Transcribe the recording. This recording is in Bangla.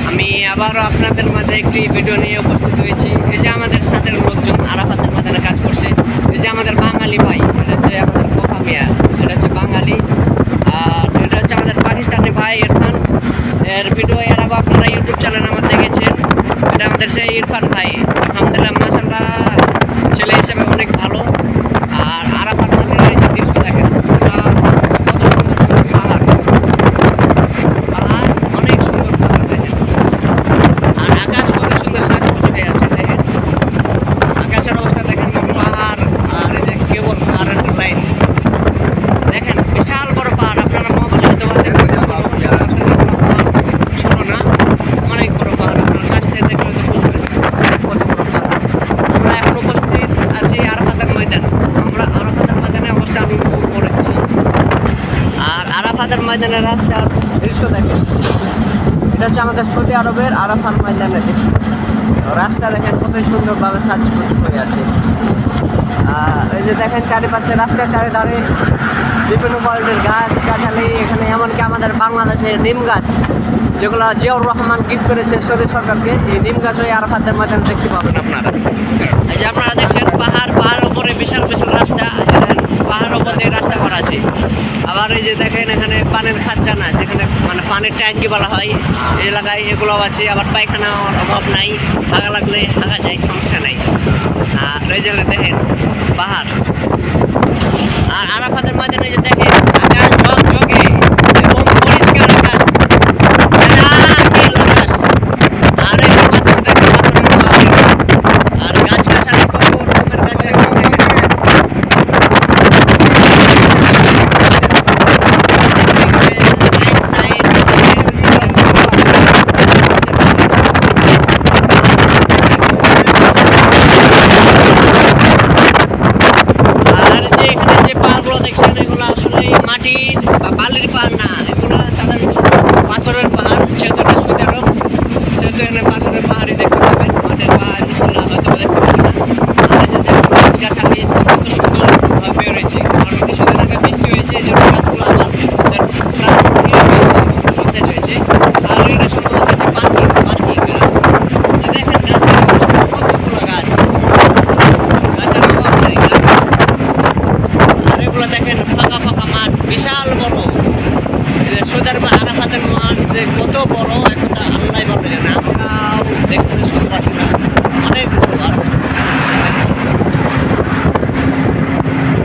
আমি আবারও আপনাদের মাঝে একটি ভিডিও নিয়ে উপস্থিত হয়েছি। এই যে আমাদের সাথে লোকজন আরাফাতের ময়দানে কাজ করছে, এই যে আমাদের বাঙালি ভাই, এটা হচ্ছে আমাদের কোকা মিয়া, এটা হচ্ছে বাঙালি। আর এটা হচ্ছে আমাদের পাকিস্তানি ভাই ইরফান, এর ভিডিও এর আগে আপনারা ইউটিউব চ্যানেল আমার দেখেছেন। এটা আমাদের সেই ইরফান ভাই, আলহামদুলিল্লাহ মাশাআল্লাহ ছেলে হিসেবে অনেক ভালো। আর আরাফাত ময়দানের এই যে দৃশ্য দেখেন, কত সুন্দর সুন্দর পাহাড়, পাহাড় অনেক সুন্দর পাহাড় দেখেন। আর আকাশ কত সুন্দর সাজসজ্জা হয়ে আছে দেখেন, আকাশের অবস্থা দেখেন, পাহাড় আর এই যে কেবল কারেন্টের লাইন দেখেন, বিশাল বড় পাহাড়। আপনারা মোবাইলে হয়তো ছোট না, অনেক বড় পাহাড়। আপনারা কাছ থেকে দেখলে হয়তো বুঝবেন কত বড় পাহাড়। আমরা এখন উপস্থিত আছি আরাফাতের ময়দানে। আমরা আরাফাতের ময়দানে অবস্থান করেছি। আর আরাফাতের ময়দানের রাস্তার দৃশ্য দেখেন, এটা হচ্ছে আমাদের সৌদি আরবের আরাফাত ময়দানের দৃশ্য। রাস্তা দেখেন কতই সুন্দরভাবে সাজসজ্জা হয়ে আছে। আর এই যে দেখেন চারিপাশে রাস্তার চারিধারে বিভিন্ন কোয়ালিটির গাছ গাছালি, এখানে এমনকি আমাদের বাংলাদেশের নিম গাছ, যেগুলো জিয়াউর রহমান গিফট করেছে সৌদি সরকারকে, এই নিম গাছ ওই আরাফাতের ময়দানে দেখতে পাবেন আপনারা। এই যে আপনারা দেখছেন পাহাড় উপরে বিশাল বিশাল রাস্তা, পাহাড় উপর দিয়ে রাস্তা করা আছে। আবার এই যে দেখেন এখানে পানির খাজানা, যেখানে মানে পানির ট্যাঙ্কি বলা হয়, এই এলাকায় এগুলো আছে। আবার পায়খানার অভাব নাই, হাগা লাগলে হাগা যায়, সমস্যা নাই। আর এই যে দেখেন পাহাড়। আর আরাফাতের ময়দানে যে দেখেন আকাশ ঝকঝকে এবং পরিষ্কার আকাশ, নীল আকাশ। আর এই যে পাথর দেখেন, পাথরের পাহাড়। আর গাছ-গাছালি কত রকমের গাছ দেখেন। মাটির বা বালির পাহাড় না, এগুলো সাধারণত পাথরের পাহাড়। যেহেতু এটা সৌদি আরব, সেহেতু এখানে পাথরের পাহাড়ই দেখতে পাবেন, মাটির পাহাড় ইনশাল্লাহ হয়তো দেখতে পাবেন না। আর এই যে গাছালি কত সুন্দর বের হয়েছে, কারণ কিছুদিন আগে বৃষ্টি হয়েছে, এই জন্য গাছগুলো আবার সতেজ হয়েছে। আর এটা সম্ভবত হচ্ছে পার্কিং দেখেন কতগুলো গাছ, গাছের অভাব নেই। আর এগুলো দেখেন ফাঁকা ফাঁকা মাঠ, বিশাল বড়। সৌদি আরব আরাফাতের মাঠ যে কত বড়।